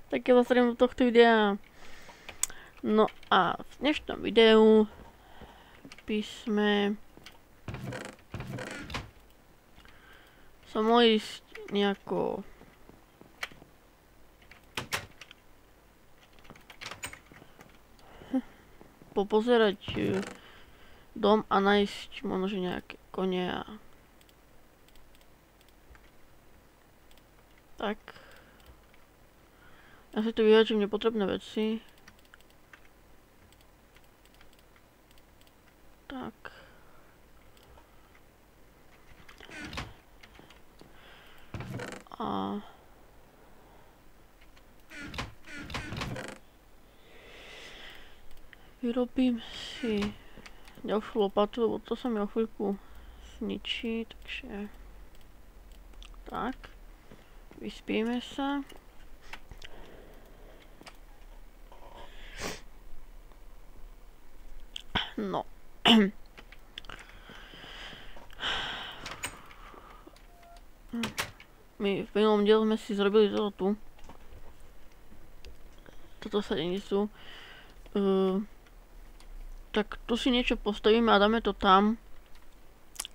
Tak ja zastriem do tohto videa. No a v dnešnom videu by sme sa mohli ísť nejako popozerať dom a nájsť možno nejaké kone a tak. Ja si tu vyhodím nepotrebné veci. Tak. A vyrobím si ďalšiu lopatu, lebo to sa mi o chvíľku zničí, takže tak. Vyspíme sa. No. My v minulom diele sme si zrobili toto tu. Toto sa sú. Tak tu si niečo postavíme a dáme to tam.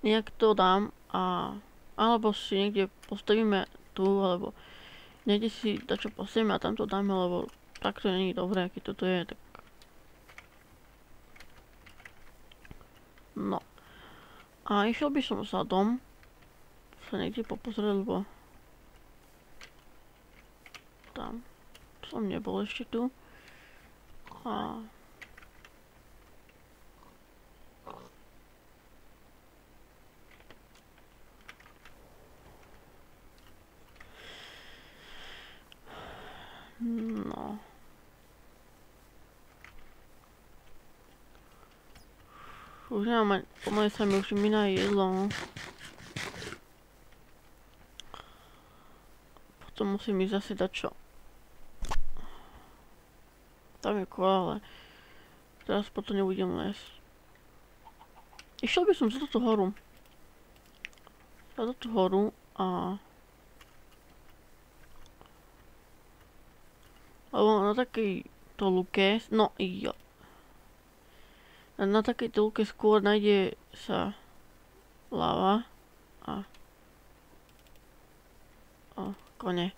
Nejak to dám a alebo si niekde postavíme tu, alebo niekde si dačo postavíme a tam to dáme, lebo takto není dobré, keď toto je, tak no. A išiel by som za dom sa niekde popozrieť, lebo tam som nebol ešte tu. A no. Už nemám, pomaly sa mi už míňa jedlo. Potom musím ísť zase dačo. Tam je kola, ale teraz potom nebudem lesť. Išiel by som za túto horu. Za túto horu a lebo na takejto luke, no jo. Na takejto luke skôr nájde sa lava a kone.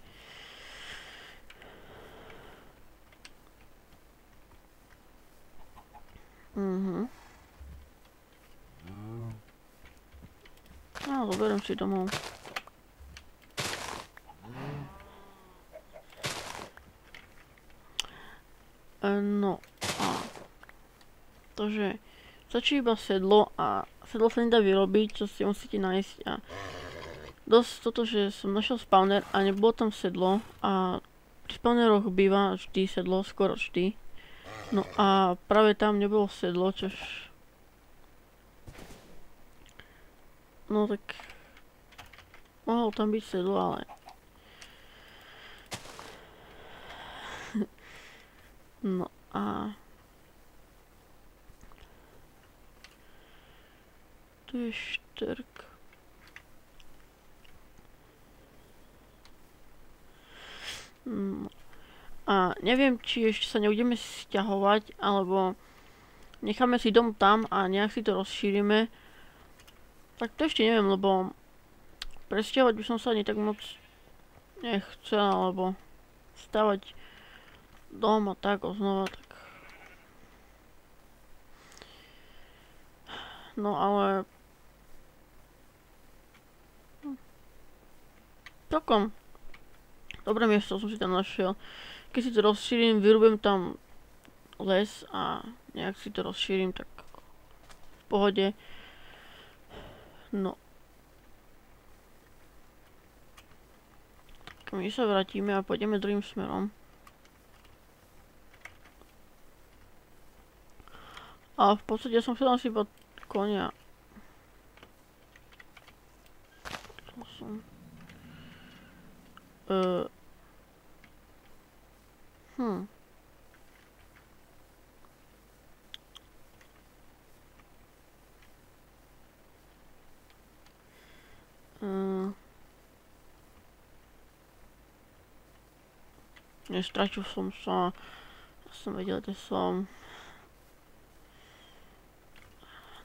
No, zoberiem si domov. No a takže stačí iba sedlo a sedlo sa nedá vyrobiť, čo si musíte nájsť a dosť toto, že som našiel spawner a nebolo tam sedlo a pri spawneroch býva vždy sedlo, skoro vždy. No a práve tam nebolo sedlo, čož no tak mohol tam byť sedlo, ale no a tu je štrk. No. A neviem, či ešte sa nebudeme sťahovať, alebo necháme si dom tam a nejak si to rozšírime. Tak to ešte neviem, lebo presťahovať by som sa ani tak moc nechcel, alebo stavať dom a tak znova, tak no ale celkom dobré miesto som si tam našiel. Keď si to rozšírim, vyrúbem tam les a nejak si to rozšírim, tak v pohode. No. Tak my sa vrátime a pôjdeme druhým smerom. A v podstate som chcel asi iba konia. To som Nestratil som sa. Ja som vedel, kde som.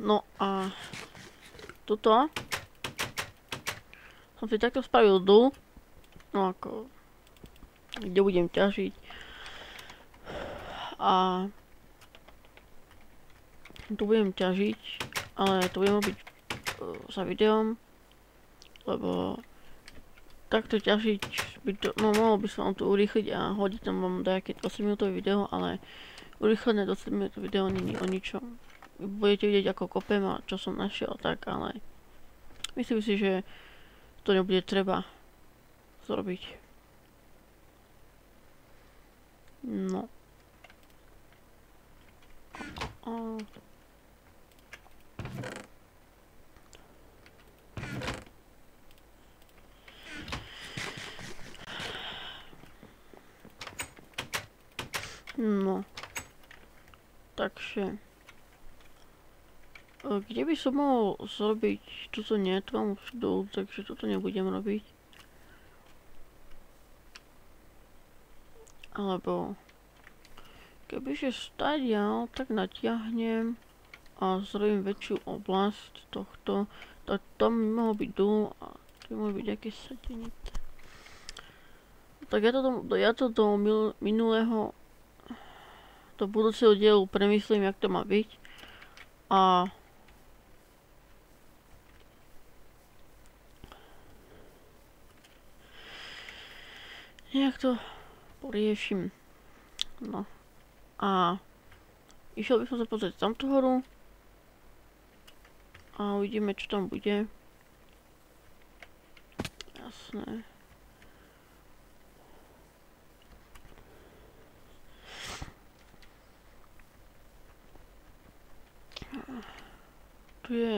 No a tuto som si takto spravil dul. No ako, kde budem ťažiť. A tu budem ťažiť, ale to budem robiť za videom, lebo takto ťažiť by to, no mohol by som tu urýchliť a hodiť tam vám nejaké 20 minútové video, ale urýchlené 20 minútové video nie je o ničom. Budete vidieť ako kopem a čo som našiel, tak, ale myslím si, že to nebude treba zrobiť. No. No. Takže kde by som mohol zrobiť túto netvam už dolu, takže toto nebudem robiť. Alebo kebyže stadial, tak natiahnem a zrobím väčšiu oblasť tohto, tak tam by mohol byť dul a tu by mohol byť nejaké sadenice. Tak ja to do minulého, do budúceho dielu premyslím, jak to má byť. A nejak to poriešim. No. A išiel by som sa pozrieť tamto horu. A uvidíme, čo tam bude. Jasné. Tu je...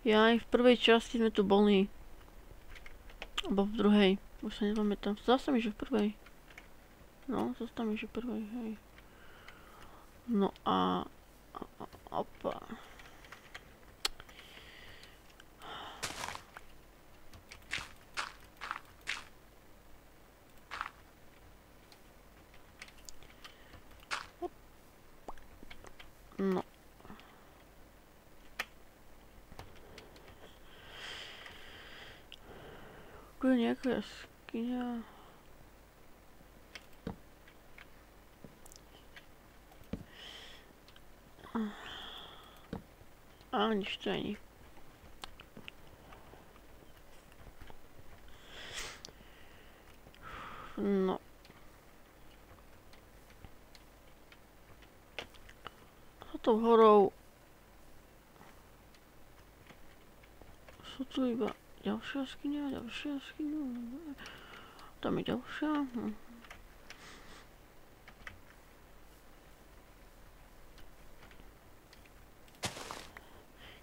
Ja aj v prvej časti sme tu boli. Alebo v druhej. Už sa nepamätám. Zdá sa mi, že v prvej. No, zdá sa mi, že v prvej, hej. No a... Opa. No. Tu je nejaká jaskyňa. A nič to není. No. Za tou horou sú tu iba ďalšia jaskyňa. Tam je ďalšia.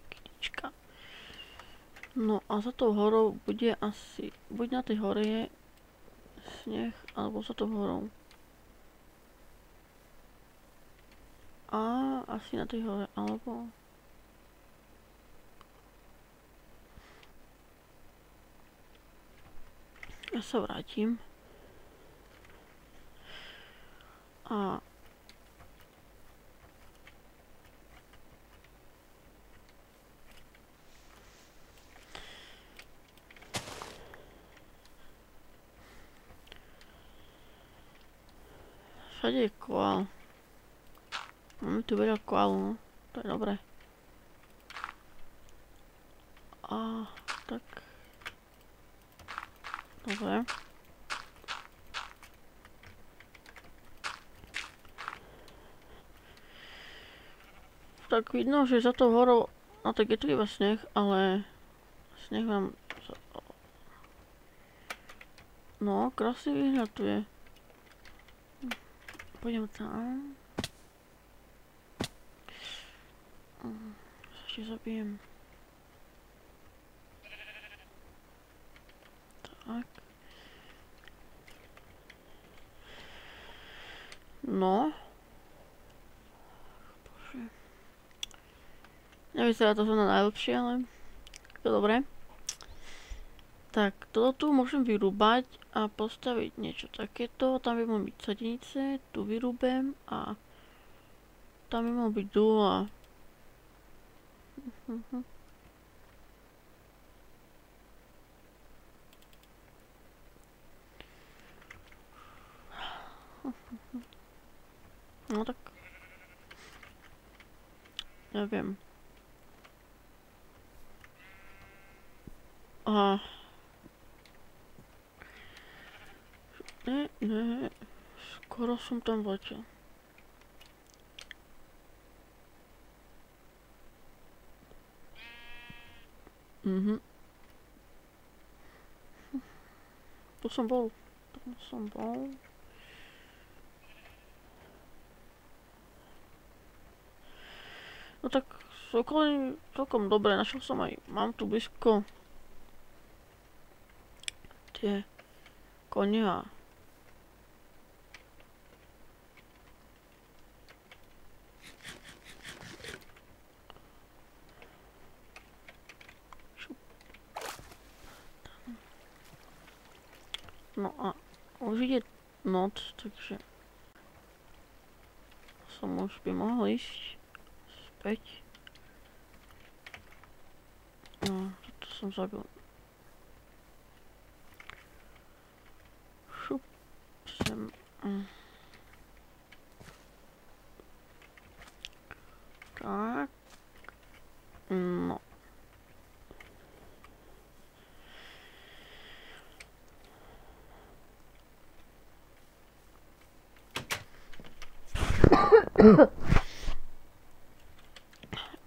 Kytička. No a za tou horou bude asi, buď na tej hore je sneh, alebo za tou horou. A asi na tej hore, alebo... Ja sa vrátim. A... Všade je koál. Máme tu veľa koálu, no. To je dobré. A... tak... Dobre. Tak vidno, že za tou horou, no tak je tu iba sneh, ale sneh vám... No, krásny výhľad tu je. Pôjdem tam. Sa ešte zabijem. Tak. No. Bože. Nevyzerá to zrovna najlepšie, ale to dobré. Tak, toto tu môžem vyrúbať a postaviť niečo takéto. Tam by mohli byť sadenice, tu vyrúbem a tam by mohol byť dúl a... No tak... Neviem. A... Ne, skoro som tam vletel. Tu som bol. No tak celkom dobre, našiel som aj, mám tu blízko tie kone a no a už ide noc, takže som už by mohol ísť späť. No, toto som zabil. Šup, sem. Tak. No.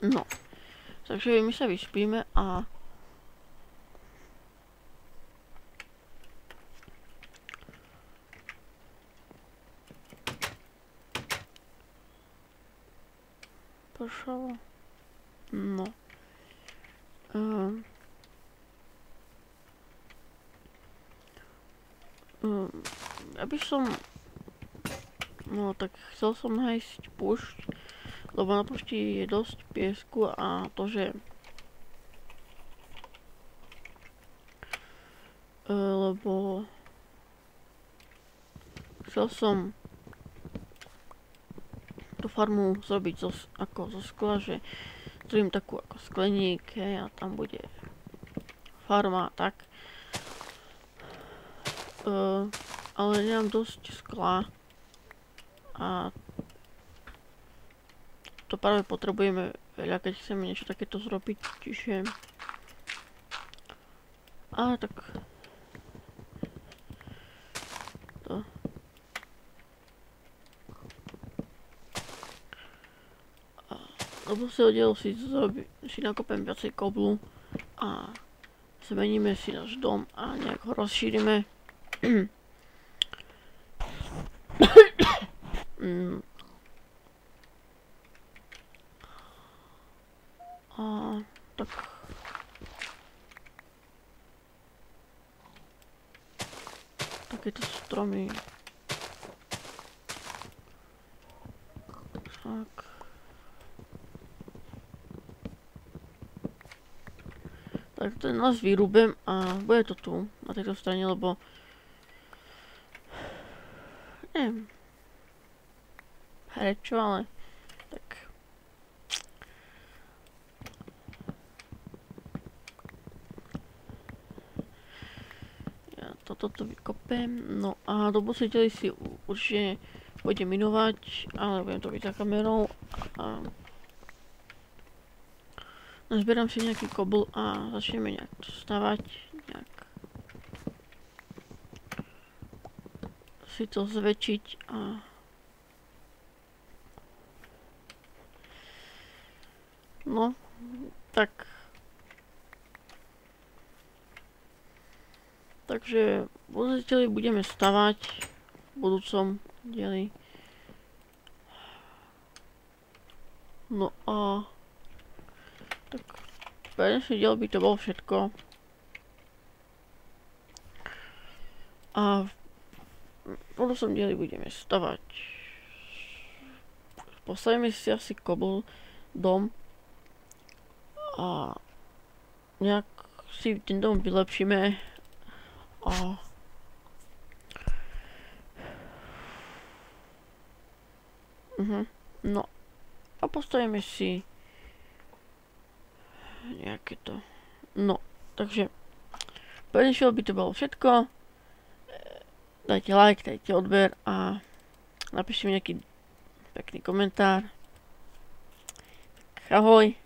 No, takže my sa vyspíme a pršalo. No. Ja by som... No tak chcel som nájsť púšť, lebo na púšti je dosť piesku a to, že... lebo... Chcel som tú farmu zrobiť ako zo skla, že zrobím takú ako skleník, a tam bude farma a tak. Ale nemám dosť skla a to práve potrebujeme veľa, keď chceme niečo takéto zrobiť, čiže... Ale tak... To... Lebo si oddiel si nakopem viacej koblu a zmeníme si náš dom a nejak ho rozšírime. A tak... Takéto stromy. Tak. Tak ten nás vyrúbem a bude to tu, na tejto strane, lebo... Neviem. Prečo, ale... Tak... Ja toto tu vykopem, no a do budúcej si určite pôjdem minovať, ale budem to byť za kamerou a... Nazbieram si nejaký kobl a začneme nejak stavať, nejak si to zväčšiť a no, tak takže voziteľi budeme stavať v budúcom dieli. No a tak pre dnešný diel by to bolo všetko. A v budúcom dieli budeme stavať. Postavíme si asi kobl, dom a nejak si ten dom vylepšíme No a postavíme si nejaké to. No, takže pre dnešok by to bolo všetko. Dajte like, dajte odber a napíšte mi nejaký pekný komentár. Ahoj.